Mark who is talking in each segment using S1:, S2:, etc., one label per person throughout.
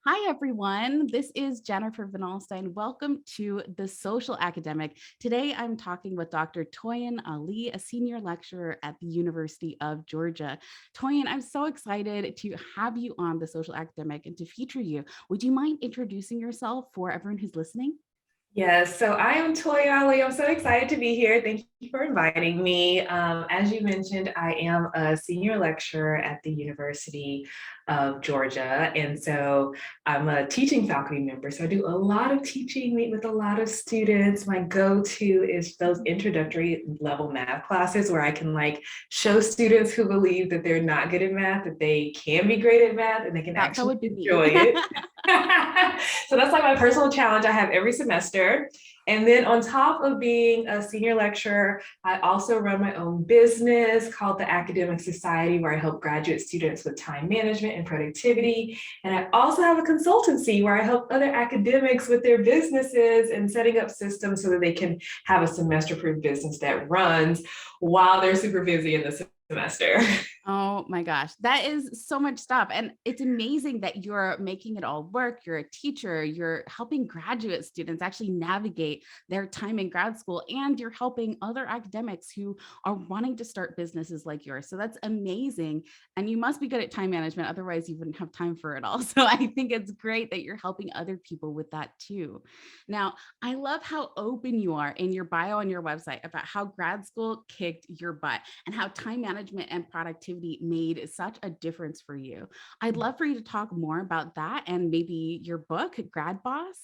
S1: Hi, everyone. This is Jennifer Van Alstyne. Welcome to The Social Academic. Today, I'm talking with Dr. Toyin Ali, a senior lecturer at the University of Georgia. Toyin, I'm so excited to have you on The Social Academic and to feature you. Would you mind introducing yourself for everyone who's listening?
S2: Yes, so I am Toy Ali. I'm so excited to be here. Thank you for inviting me. As you mentioned, I am a senior lecturer at the University of Georgia. And so I'm a teaching faculty member. So I do a lot of teaching, meet with a lot of students. My go-to is those introductory level math classes where I can show students who believe that they're not good at math, that they can be great at math and they can
S1: That
S2: actually
S1: would be me.
S2: enjoy it. So that's like my personal challenge I have every semester. And then on top of being a senior lecturer, I also run my own business called the Academic Society, where I help graduate students with time management and productivity. And I also have a consultancy where I help other academics with their businesses and setting up systems so that they can have a semester-proof business that runs while they're super busy in the semester.
S1: Oh my gosh, that is so much stuff. And it's amazing that you're making it all work. You're a teacher, you're helping graduate students actually navigate their time in grad school, and you're helping other academics who are wanting to start businesses like yours. So that's amazing. And you must be good at time management. Otherwise, you wouldn't have time for it all. So I think it's great that you're helping other people with that too. Now, I love how open you are in your bio on your website about how grad school kicked your butt and how time management and productivity made such a difference for you. I'd love for you to talk more about that and maybe your book, Grad Boss.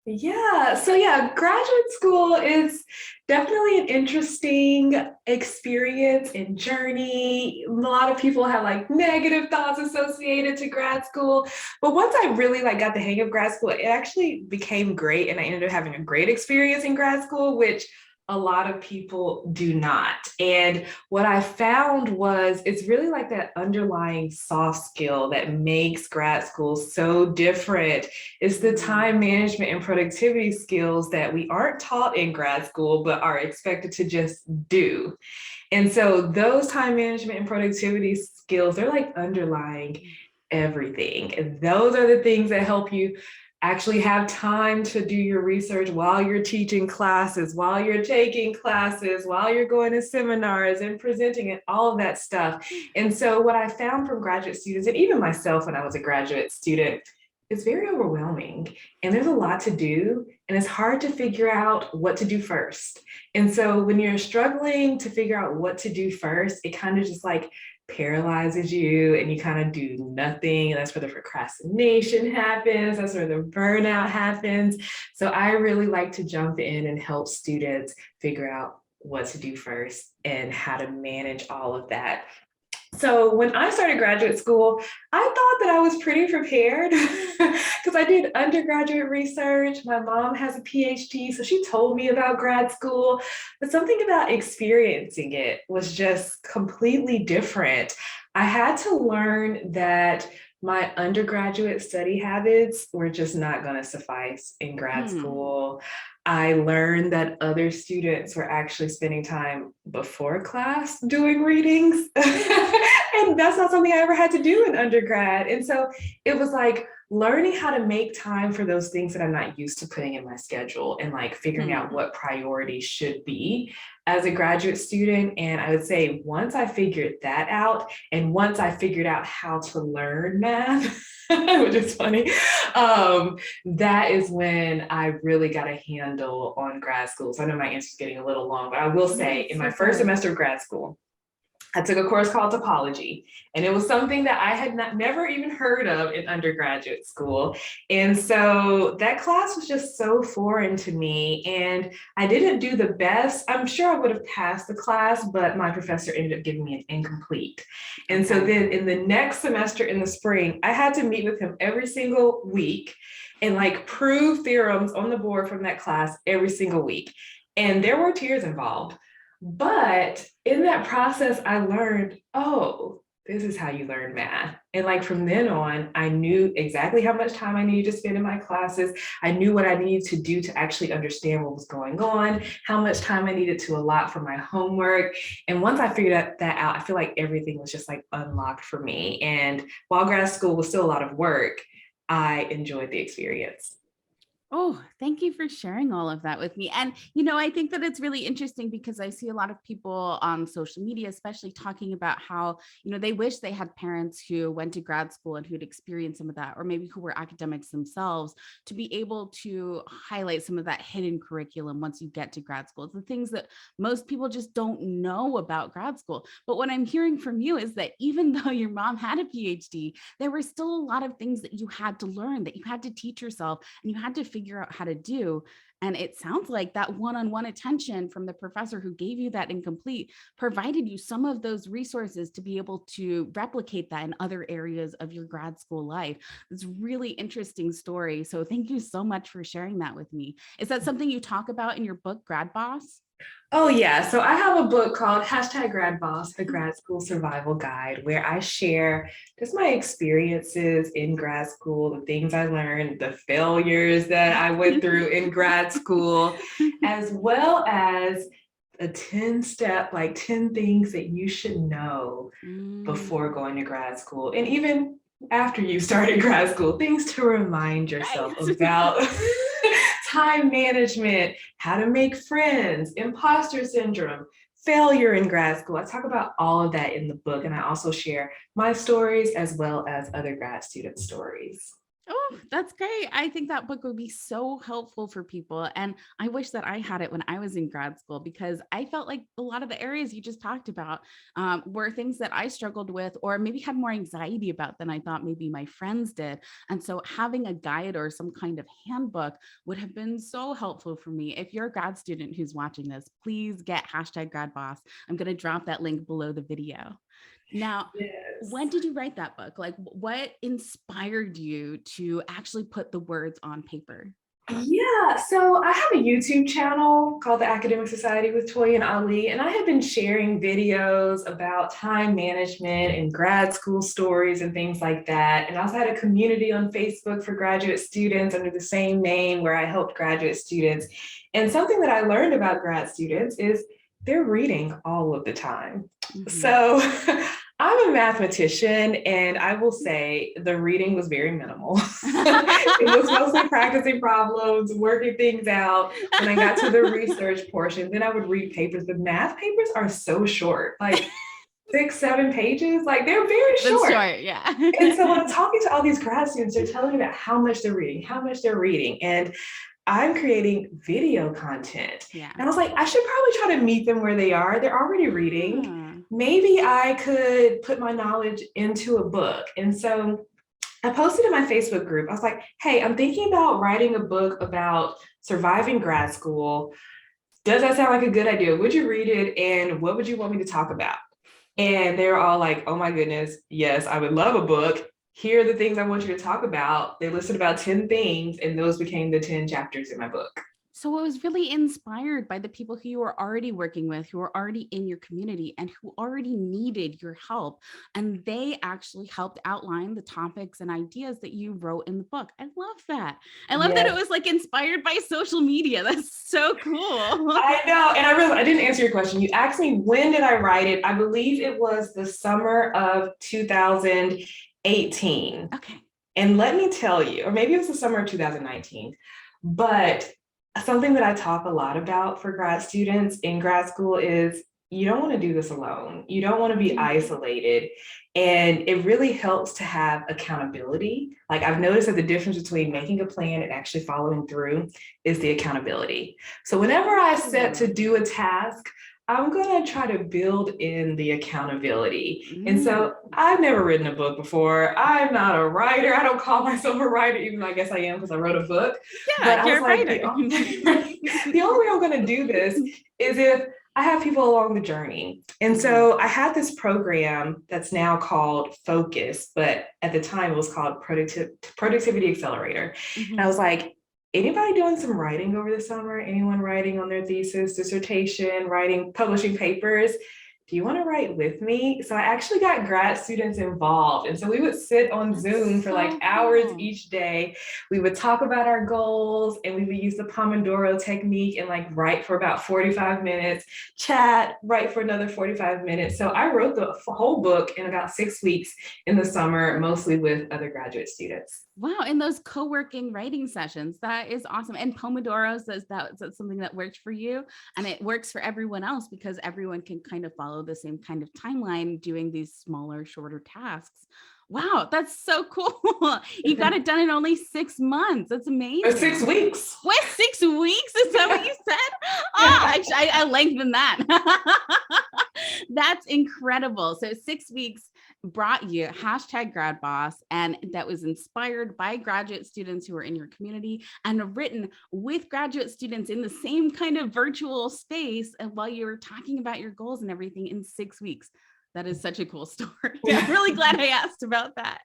S2: Yeah, graduate school is definitely an interesting experience and journey. A lot of people have negative thoughts associated to grad school, but once I really got the hang of grad school, it actually became great, and I ended up having a great experience in grad school, which a lot of people do not. And what I found was it's really like that underlying soft skill that makes grad school so different. It's the time management and productivity skills that we aren't taught in grad school, but are expected to just do. And so those time management and productivity skills, they're like underlying everything. And those are the things that help you actually have time to do your research while you're teaching classes, while you're taking classes, while you're going to seminars and presenting and all of that stuff. And so what I found from graduate students, and even myself when I was a graduate student, it's very overwhelming and there's a lot to do and it's hard to figure out what to do first. And so when you're struggling to figure out what to do first, it kind of just paralyzes you and you kind of do nothing. And that's where the procrastination happens. That's where the burnout happens. So I really like to jump in and help students figure out what to do first and how to manage all of that. So when I started graduate school, I thought that I was pretty prepared because I did undergraduate research. My mom has a PhD, so she told me about grad school, but something about experiencing it was just completely different. I had to learn that my undergraduate study habits were just not going to suffice in grad
S1: Hmm.
S2: school. I learned that other students were actually spending time before class doing readings. And that's not something I ever had to do in undergrad. And so it was like learning how to make time for those things that I'm not used to putting in my schedule and figuring out
S1: Hmm.
S2: what priorities should be as a graduate student. And I would say once I figured that out, and once I figured out how to learn math, which is funny, that is when I really got a handle on grad school. So I know my answer is getting a little long, but I will
S1: No,
S2: say in
S1: it's
S2: my
S1: so
S2: first
S1: good.
S2: semester of grad school, I took a course called topology, and it was something that I had never even heard of in undergraduate school. And so that class was just so foreign to me, and I didn't do the best. I'm sure I would have passed the class, but my professor ended up giving me an incomplete. And so
S1: Okay.
S2: then in the next semester in the spring, I had to meet with him every single week and prove theorems on the board from that class every single week. And there were tears involved. But in that process, I learned, oh, this is how you learn math. And from then on, I knew exactly how much time I needed to spend in my classes. I knew what I needed to do to actually understand what was going on, how much time I needed to allot for my homework. And once I figured that out, I feel like everything was just unlocked for me. And while grad school was still a lot of work, I enjoyed the experience.
S1: Oh, thank you for sharing all of that with me. And, I think that it's really interesting because I see a lot of people on social media, especially talking about how, they wish they had parents who went to grad school and who'd experienced some of that, or maybe who were academics themselves, to be able to highlight some of that hidden curriculum once you get to grad school. It's the things that most people just don't know about grad school. But what I'm hearing from you is that even though your mom had a PhD, there were still a lot of things that you had to learn, that you had to teach yourself, and you had to figure out how to do. And it sounds like that one-on-one attention from the professor who gave you that incomplete provided you some of those resources to be able to replicate that in other areas of your grad school life. It's a really interesting story. So thank you so much for sharing that with me. Is that something you talk about in your book, Grad Boss?
S2: Oh, yeah. So I have a book called #GradBoss, the Grad School Survival Guide, where I share just my experiences in grad school, the things I learned, the failures that I went through in grad school, as well as a 10-step, like 10 things that you should know before going to grad school. And even after you started grad school, things to remind yourself
S1: Right.
S2: about time management, how to make friends, imposter syndrome, failure in grad school. I talk about all of that in the book, and I also share my stories as well as other grad student stories.
S1: Oh, that's great. I think that book would be so helpful for people. And I wish that I had it when I was in grad school, because I felt like a lot of the areas you just talked about were things that I struggled with, or maybe had more anxiety about than I thought maybe my friends did. And so having a guide or some kind of handbook would have been so helpful for me. If you're a grad student who's watching this, please get #GradBoss. I'm going to drop that link below the video. Now,
S2: Yes.
S1: when did you write that book? Like, what inspired you to actually put the words on paper?
S2: Yeah, so I have a YouTube channel called the Academic Society with Toy and Ali, and I have been sharing videos about time management and grad school stories and things like that. And I also had a community on Facebook for graduate students under the same name where I helped graduate students. And something that I learned about grad students is they're reading all of the time.
S1: Mhm.
S2: So I'm a mathematician, and I will say the reading was very minimal. It was mostly practicing problems, working things out. When I got to the research portion, then I would read papers. The math papers are so short, like 6, 7 pages, like they're very
S1: That's
S2: short.
S1: short, yeah.
S2: And so when I'm talking to all these grad students, they're telling me about how much they're reading, how much they're reading. And I'm creating video content.
S1: Yeah.
S2: And I was like, I should probably try to meet them where they are. They're already reading.
S1: Yeah.
S2: Maybe I could put my knowledge into a book. And so I posted in my Facebook group. I was like, hey, I'm thinking about writing a book about surviving grad school. Does that sound like a good idea? Would you read it? And what would you want me to talk about? And they were all like, oh my goodness, yes, I would love a book. Here are the things I want you to talk about. They listed about 10 things, and those became the 10 chapters in my book.
S1: So it was really inspired by the people who you were already working with, who were already in your community and who already needed your help. And they actually helped outline the topics and ideas that you wrote in the book. I love that. I love that it
S2: Yes.
S1: was like inspired by social media. That's so cool.
S2: I know. And I didn't answer your question. You asked me, when did I write it? I believe it was the summer of 2018.
S1: Okay.
S2: And let me tell you, or maybe it was the summer of 2019, but something that I talk a lot about for grad students in grad school is you don't want to do this alone. You don't want to be isolated. And it really helps to have accountability. Like I've noticed that the difference between making a plan and actually following through is the accountability. So whenever I set to do a task, I'm going to try to build in the accountability. And so I've never written a book before. I'm not a writer. I don't call myself a writer, even though I guess I am because I wrote a book.
S1: Yeah,
S2: But I
S1: you're
S2: was
S1: a
S2: like,
S1: writer.
S2: the only way I'm going to do this is if I have people along the journey. And so I had this program that's now called Focus, but at the time it was called Productivity Accelerator. And I was like, anybody doing some writing over the summer? Anyone writing on their thesis, dissertation, writing, publishing papers? do you want to write with me? So I actually got grad students involved. And so we would sit on
S1: That's
S2: Zoom for like
S1: so
S2: hours
S1: cool.
S2: each day. We would talk about our goals and we would use the Pomodoro technique and like write for about 45 minutes, chat, write for another 45 minutes. So I wrote the whole book in about 6 weeks in the summer, mostly with other graduate students.
S1: Wow, and those co-working writing sessions, that is awesome. And Pomodoro says that's something that worked for you, and it works for everyone else because everyone can kind of follow the same kind of timeline doing these smaller, shorter tasks. Wow, that's so cool. You got it done in only 6 months. That's
S2: Or six
S1: amazing.
S2: weeks.
S1: What, 6 weeks? Is that what you said? Oh, actually, I lengthened that. That's incredible. So 6 weeks brought you hashtag grad boss, and that was inspired by graduate students who are in your community and written with graduate students in the same kind of virtual space, and while you were talking about your goals and everything in 6 weeks. That is such a cool story. I'm really glad I asked about that.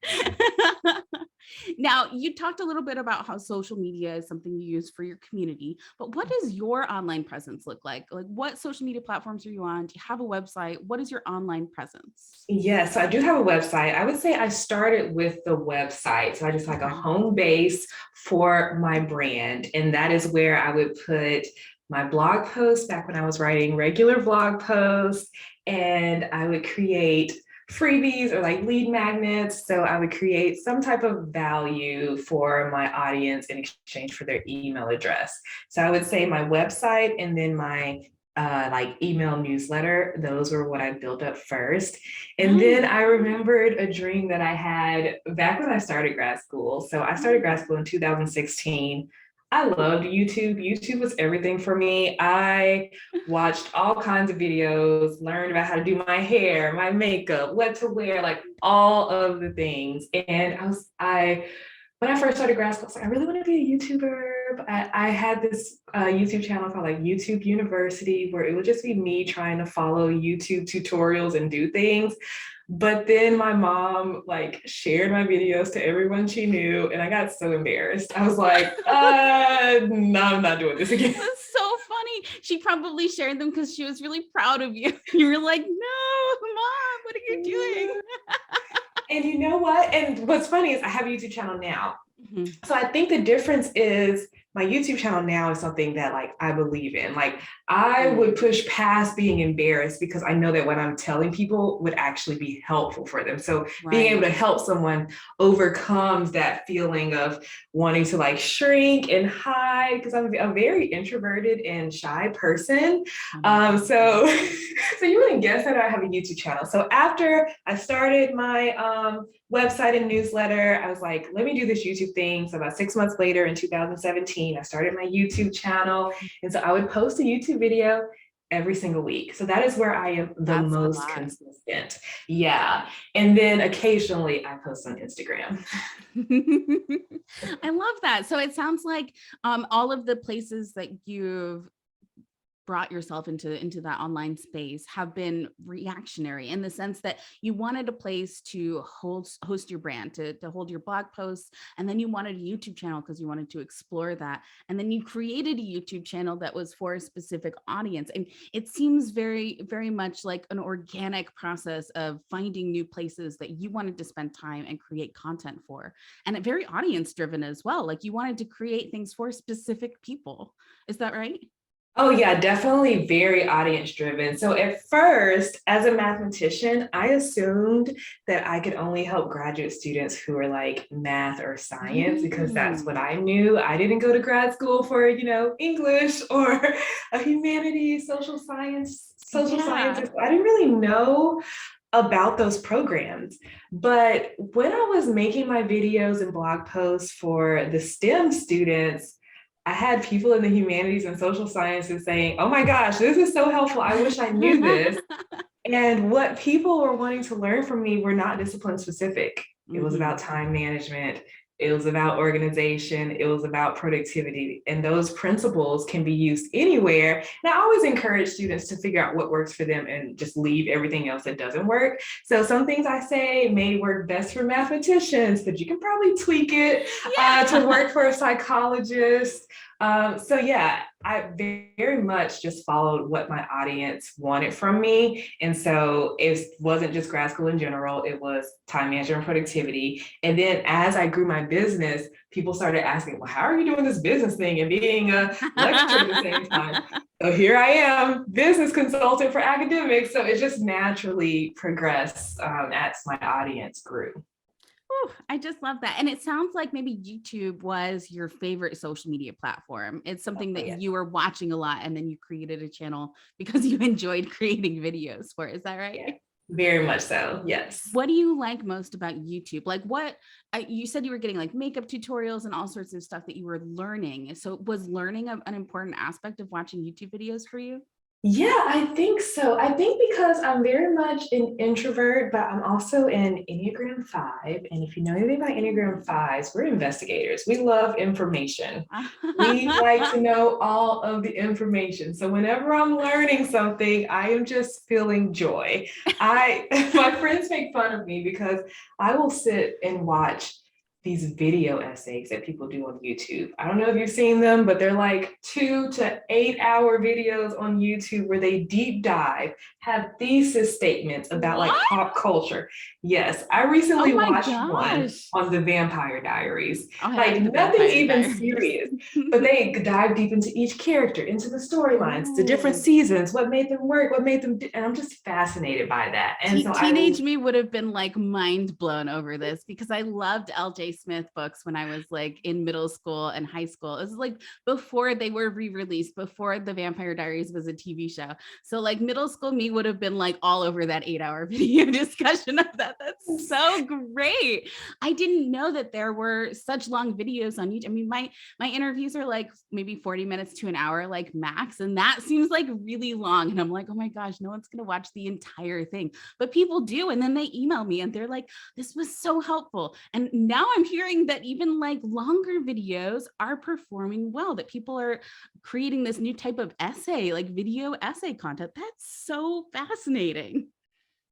S1: Now, you talked a little bit about how social media is something you use for your community, but what does your online presence look like? Like, what social media platforms are you on? Do you have a website? What is your online presence?
S2: Yes, I do have a website. I would say I started with the website. So I just like a
S1: Okay.
S2: home base for my brand. And that is where I would put my blog posts back when I was writing regular blog posts. And I would create freebies or like lead magnets. So I would create some type of value for my audience in exchange for their email address. So I would say my website and then my like email newsletter. Those were what I built up first. And then
S1: Nice.
S2: I remembered a dream that I had back when I started grad school. So I started grad school in 2016. I loved YouTube. YouTube was everything for me. I watched all kinds of videos, learned about how to do my hair, my makeup, what to wear, like all of the things. And I when I first started grad school, I was like, I really want to be a YouTuber. But I had this YouTube channel called like YouTube University, where it would just be me trying to follow YouTube tutorials and do things. But then my mom like shared my videos to everyone she knew, and I got so embarrassed. I was like, no, I'm not doing this again.
S1: That's so funny. She probably shared them because she was really proud of you. You were like, no, mom, what are you doing?
S2: And you know what? And what's funny is I have a YouTube channel now.
S1: Mhm.
S2: So I think the difference is my YouTube channel now is something that like I believe in. Like I would push past being embarrassed because I know that what I'm telling people would actually be helpful for them. So being able
S1: Right.
S2: to help someone overcomes that feeling of wanting to like shrink and hide, because I'm a very introverted and shy person.
S1: Oh my gosh.
S2: So so you wouldn't guess that I have a YouTube channel. So after I started my website and newsletter, I was like, let me do this YouTube thing. So about 6 months later in 2017, I started my YouTube channel. And so I would post a YouTube video every single week. So that is where I am the
S1: That's a
S2: most
S1: lot.
S2: consistent. Yeah. And then occasionally I post on Instagram.
S1: I love that. So it sounds like all of the places that you've brought yourself into that online space have been reactionary in the sense that you wanted a place to host your brand, to hold your blog posts, and then you wanted a YouTube channel because you wanted to explore that, and then you created a YouTube channel that was for a specific audience. And it seems very, very much like an organic process of finding new places that you wanted to spend time and create content for, and very audience driven as well. Like you wanted to create things for specific people. Is that right?
S2: Oh, yeah, definitely very audience driven. So at first, as a mathematician, I assumed that I could only help graduate students who were like math or science because that's what
S1: Mm.
S2: I knew. I didn't go to grad school for, English or a humanities, social
S1: Yeah.
S2: sciences. I didn't really know about those programs. But when I was making my videos and blog posts for the STEM students, I had people in the humanities and social sciences saying, oh my gosh, this is so helpful. I wish I knew this. And what people were wanting to learn from me were not discipline specific. It was about
S1: Mhm.
S2: time management. It was about organization. It was about productivity. And those principles can be used anywhere. And I always encourage students to figure out what works for them and just leave everything else that doesn't work. So some things I say may work best for mathematicians, but you can probably tweak it to
S1: Yeah.
S2: work for a psychologist. So yeah, I very much just followed what my audience wanted from me. And so it wasn't just grad school in general, it was time management and productivity. And then as I grew my business, people started asking, well, how are you doing this business thing and being a lecturer at the same time? So here I am, business consultant for academics. So it just naturally progressed as my audience grew.
S1: Whew, I just love that. And it sounds like maybe YouTube was your favorite social media platform. It's something that
S2: Yeah.
S1: you were watching a lot and then you created a channel because you enjoyed creating videos for it. Is that right?
S2: Yeah, very much so. Yes.
S1: What do you like most about YouTube? Like what you said you were getting like makeup tutorials and all sorts of stuff that you were learning. So was learning an important aspect of watching YouTube videos for you?
S2: Yeah, I think so. I think because I'm very much an introvert, but I'm also an Enneagram 5. And if you know anything about Enneagram 5s, we're investigators. We love information. We like to know all of the information. So whenever I'm learning something, I am just feeling joy. My friends make fun of me because I will sit and watch these video essays that people do on YouTube. I don't know if you've seen them, but they're like 2 to 8 hour videos on YouTube where they deep dive, have thesis statements about like
S1: What?
S2: pop culture. Yes, I
S1: Oh
S2: recently
S1: my
S2: watched one
S1: gosh.
S2: on the Vampire Diaries.
S1: Oh, I
S2: Like
S1: like the
S2: nothing
S1: Vampire
S2: even
S1: Diaries.
S2: serious, but they dive deep into each character, into the storylines, the different
S1: Oh.
S2: seasons, what made them work, what made them, and I'm just fascinated by that. And so
S1: Teenage me would have been like mind blown over this because I loved LJ Smith books when I was like in middle school and high school. It was like before they were re-released, before the Vampire Diaries was a TV show. So like middle school me would have been like all over that 8 hour video discussion of that. That's so great. I didn't know that there were such long videos on YouTube. I mean, my interviews are like maybe 40 minutes to an hour, like max. And that seems like really long. And I'm like, oh my gosh, no one's gonna watch the entire thing. But people do. And then they email me and they're like, this was so helpful. And now I'm hearing that even like longer videos are performing well, that people are creating this new type of essay, like video essay content. That's so fascinating.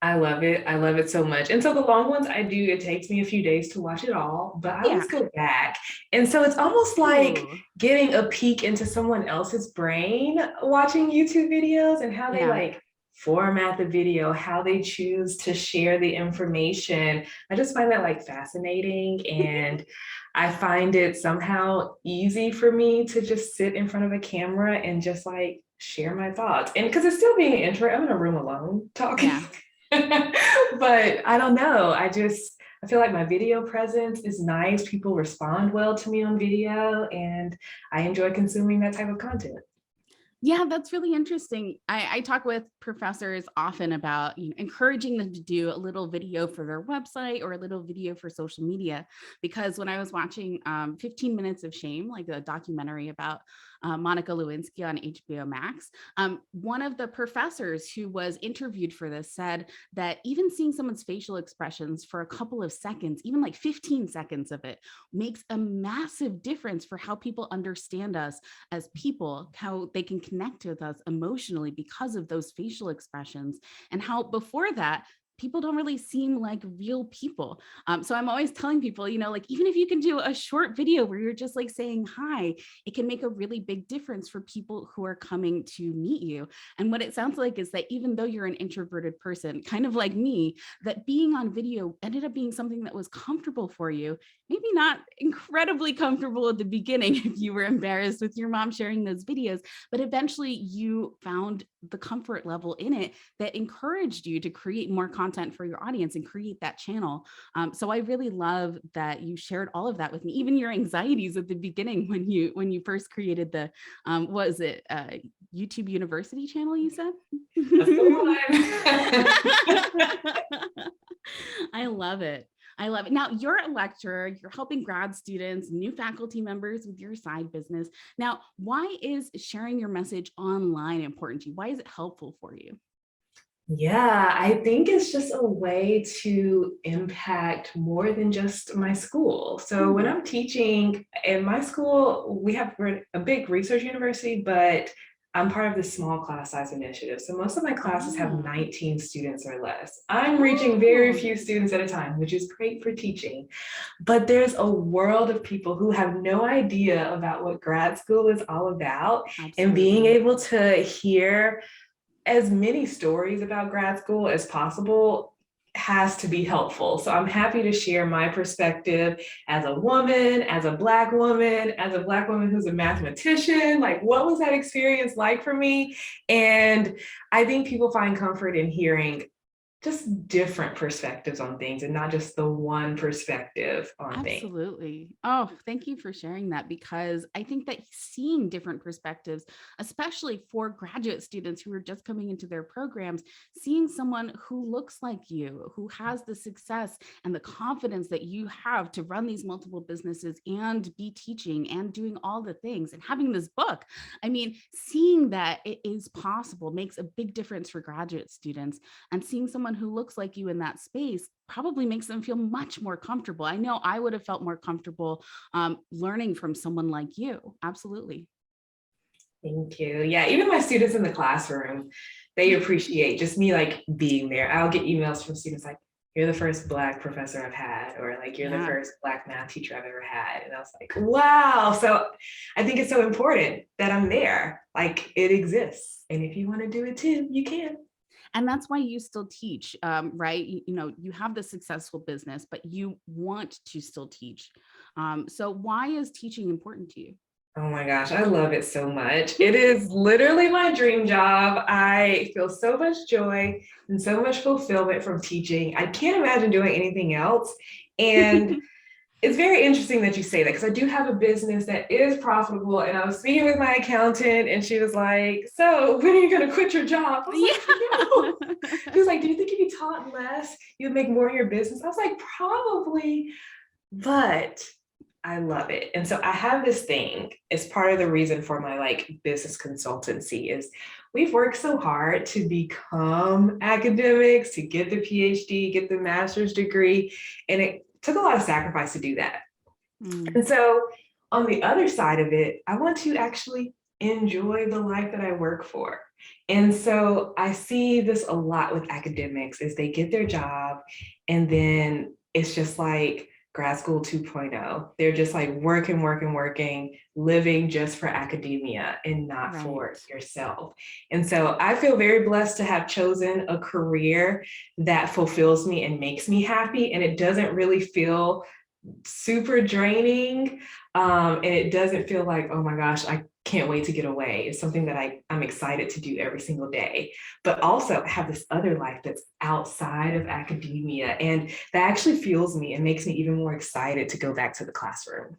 S2: I love it. I love it so much. And so the long ones I do, it takes me a few days to watch it all, but I
S1: Yeah.
S2: always go back. And so it's almost like
S1: Ooh.
S2: getting a peek into someone else's brain watching YouTube videos and how they
S1: Yeah.
S2: like format the video, how they choose to share the information. I just find that like fascinating. And I find it somehow easy for me to just sit in front of a camera and just like share my thoughts. And because it's still being an introvert, I'm in a room alone talking.
S1: Yeah.
S2: But I don't know. I feel like my video presence is nice. People respond well to me on video, and I enjoy consuming that type of content.
S1: Yeah, that's really interesting. I talk with professors often about, encouraging them to do a little video for their website or a little video for social media. Because when I was watching 15 Minutes of Shame, like a documentary about Monica Lewinsky on HBO Max, one of the professors who was interviewed for this said that even seeing someone's facial expressions for a couple of seconds, even like 15 seconds of it, makes a massive difference for how people understand us as people, how they can connect with us emotionally because of those facial expressions, and how before that, people don't really seem like real people. So I'm always telling people, like even if you can do a short video where you're just like saying hi, it can make a really big difference for people who are coming to meet you. And what it sounds like is that even though you're an introverted person, kind of like me, that being on video ended up being something that was comfortable for you. Maybe not incredibly comfortable at the beginning if you were embarrassed with your mom sharing those videos, but eventually you found the comfort level in it that encouraged you to create more content for your audience and create that channel. So I really love that you shared all of that with me, even your anxieties at the beginning when you first created the what is it, YouTube University channel, you said?
S2: That's the one.
S1: I love it. I love it. Now, you're a lecturer, you're helping grad students, new faculty members with your side business. Now, why is sharing your message online important to you? Why is it helpful for you?
S2: Yeah, I think it's just a way to impact more than just my school. So when
S1: Hmm.
S2: I'm teaching in my school, we're a big research university, but I'm part of the small class size initiative. So most of my classes have
S1: Oh,
S2: 19 students or less. I'm reaching very
S1: oh,
S2: few students at a time, which is great for teaching. But there's a world of people who have no idea about what grad school is all about. And being
S1: absolutely.
S2: able to hear as many stories about grad school as possible has to be helpful. So I'm happy to share my perspective as a woman, as a Black woman, as a Black woman who's a mathematician. Like, what was that experience like for me? And I think people find comfort in hearing just different perspectives on things and not just the one perspective on things.
S1: Absolutely. Oh, thank you for sharing that because I think that seeing different perspectives, especially for graduate students who are just coming into their programs, seeing someone who looks like you, who has the success and the confidence that you have to run these multiple businesses and be teaching and doing all the things and having this book. I mean, seeing that it is possible makes a big difference for graduate students, and seeing someone who looks like you in that space probably makes them feel much more comfortable. I know I would have felt more comfortable learning from someone like you. Absolutely.
S2: Thank you. Yeah, even my students in the classroom, they appreciate just me like being there. I'll get emails from students like, you're the first Black professor I've had, or like, you're the
S1: Yeah,
S2: first Black math teacher I've ever had. And I was like, wow. So I think it's so important that I'm there. Like, it exists. And if you want to do it too, you can.
S1: and that's why you still teach, right? You know, you have the successful business, but you want to still teach. So why is teaching important to you?
S2: Oh my gosh, I love it so much. It is literally my dream job. I feel so much joy and so much fulfillment from teaching. I can't imagine doing anything else. And it's very interesting that you say that because I do have a business that is profitable. And I was speaking with my accountant and she was like, so when are you going to quit your job? I was like, no.
S1: Yeah.
S2: She was like, do you think if you taught less, you'd make more in your business? I was like, probably, but I love it. And so I have this thing as part of the reason for my like business consultancy is we've worked so hard to become academics, to get the PhD, get the master's degree, and it took a lot of sacrifice to do that.
S1: Mm,
S2: And so on the other side of it, I want to actually enjoy the life that I work for. And so I see this a lot with academics is they get their job and then it's just like grad school 2.0. They're just like working, working, working, living just for academia and not
S1: right.
S2: for yourself. And so I feel very blessed to have chosen a career that fulfills me and makes me happy. And it doesn't really feel super draining. And it doesn't feel like, oh my gosh, I can't wait to get away. It's something that I'm excited to do every single day. But also I have this other life that's outside of academia. And that actually fuels me and makes me even more excited to go back to the classroom.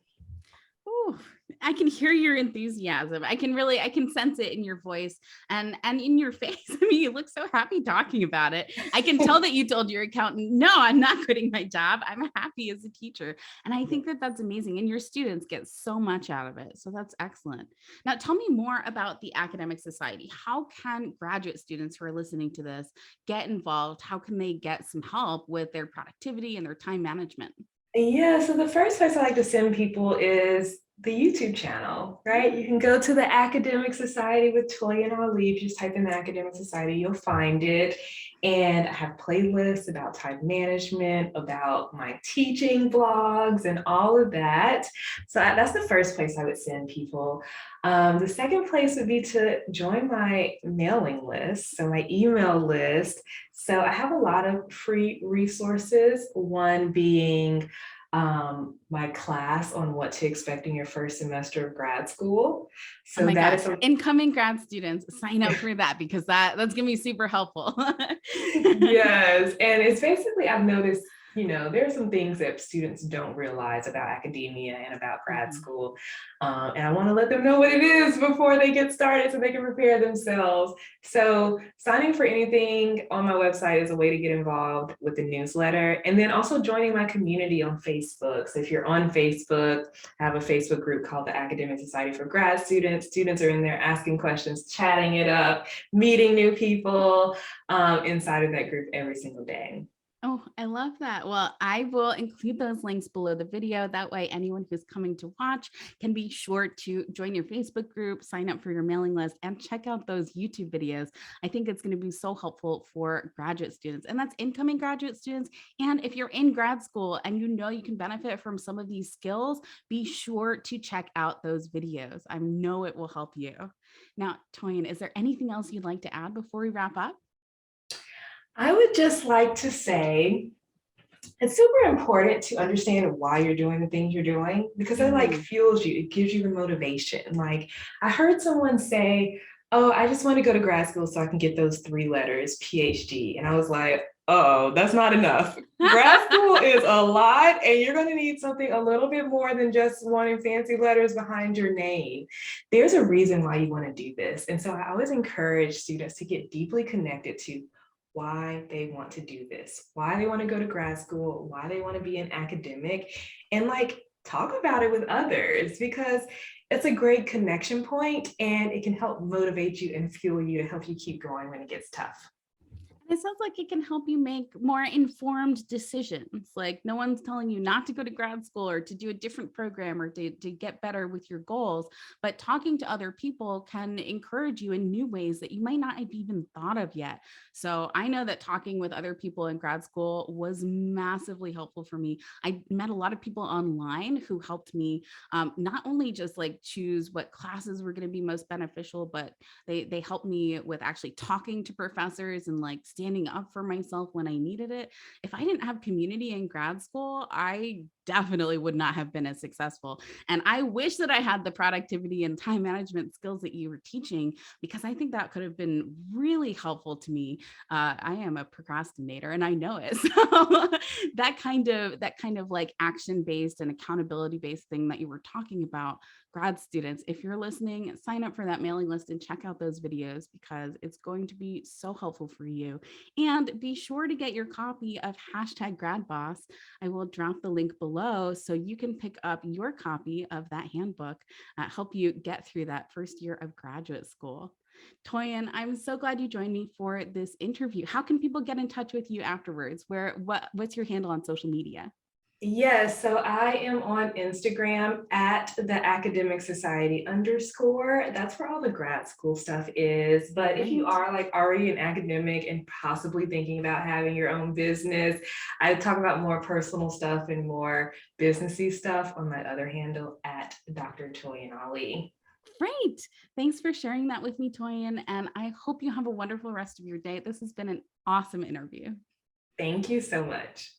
S1: Ooh, I can hear your enthusiasm. I can sense it in your voice and in your face. I mean, you look so happy talking about it. I can tell that you told your accountant, no, I'm not quitting my job. I'm happy as a teacher. And I think that that's amazing. And your students get so much out of it. So that's excellent. Now, tell me more about the Academic Society. How can graduate students who are listening to this get involved? How can they get some help with their productivity and their time management?
S2: Yeah, so the first place I like to send people is the YouTube channel, right? You can go to the Academic Society with Toya and Ali. If you just type in the Academic Society, you'll find it. And I have playlists about time management, about my teaching blogs, and all of that. So that's the first place I would send people. The second place would be to join my mailing list, so my email list. So I have a lot of free resources, one being my class on what to expect in your first semester of grad school.
S1: Oh
S2: So
S1: my
S2: that
S1: gosh,
S2: is a
S1: incoming grad students, sign up for that because that's gonna be super helpful.
S2: yes, and it's basically I've noticed, there are some things that students don't realize about academia and about grad
S1: Mhm.
S2: school, and I want to let them know what it is before they get started so they can prepare themselves. So signing for anything on my website is a way to get involved with the newsletter, and then also joining my community on Facebook. So if you're on Facebook, I have a Facebook group called the Academic Society for Grad Students. Students are in there asking questions, chatting it up, meeting new people inside of that group every single day.
S1: Oh, I love that. Well, I will include those links below the video. That way, anyone who's coming to watch can be sure to join your Facebook group, sign up for your mailing list, and check out those YouTube videos. I think it's going to be so helpful for graduate students, and that's incoming graduate students. And if you're in grad school and you know you can benefit from some of these skills, be sure to check out those videos. I know it will help you. Now, Toyin, is there anything else you'd like to add before we wrap up?
S2: I would just like to say it's super important to understand why you're doing the things you're doing because it like
S1: Mhm.
S2: fuels you. It gives you the motivation. Like I heard someone say, "Oh, I just want to go to grad school so I can get those three letters, PhD." And I was like, "Oh, that's not enough. Grad school is a lot, and you're going to need something a little bit more than just wanting fancy letters behind your name. There's a reason why you want to do this." And so I always encourage students to get deeply connected to why they want to do this, why they want to go to grad school, why they want to be an academic, and like talk about it with others because it's a great connection point and it can help motivate you and fuel you to help you keep going when it gets tough.
S1: It sounds like it can help you make more informed decisions. Like no one's telling you not to go to grad school or to do a different program or to get better with your goals, but talking to other people can encourage you in new ways that you might not have even thought of yet. So I know that talking with other people in grad school was massively helpful for me. I met a lot of people online who helped me not only just like choose what classes were going to be most beneficial, but they helped me with actually talking to professors and like standing up for myself when I needed it. If I didn't have community in grad school, I definitely would not have been as successful. And I wish that I had the productivity and time management skills that you were teaching because I think that could have been really helpful to me. I am a procrastinator and I know it. So that kind of like action based and accountability based thing that you were talking about, grad students, if you're listening, sign up for that mailing list and check out those videos because it's going to be so helpful for you. And be sure to get your copy of #GradBoss. I will drop the link below so you can pick up your copy of that handbook, help you get through that first year of graduate school. Toyin, I'm so glad you joined me for this interview. How can people get in touch with you afterwards? What's your handle on social media?
S2: Yes, so I am on Instagram at the academic society underscore. That's where all the grad school stuff is. But if you
S1: Great.
S2: are like already an academic and possibly thinking about having your own business, I talk about more personal stuff and more businessy stuff on my other handle at Dr. Toyin Ali.
S1: Great. Thanks for sharing that with me, Toyin. And I hope you have a wonderful rest of your day. This has been an awesome interview.
S2: Thank you so much.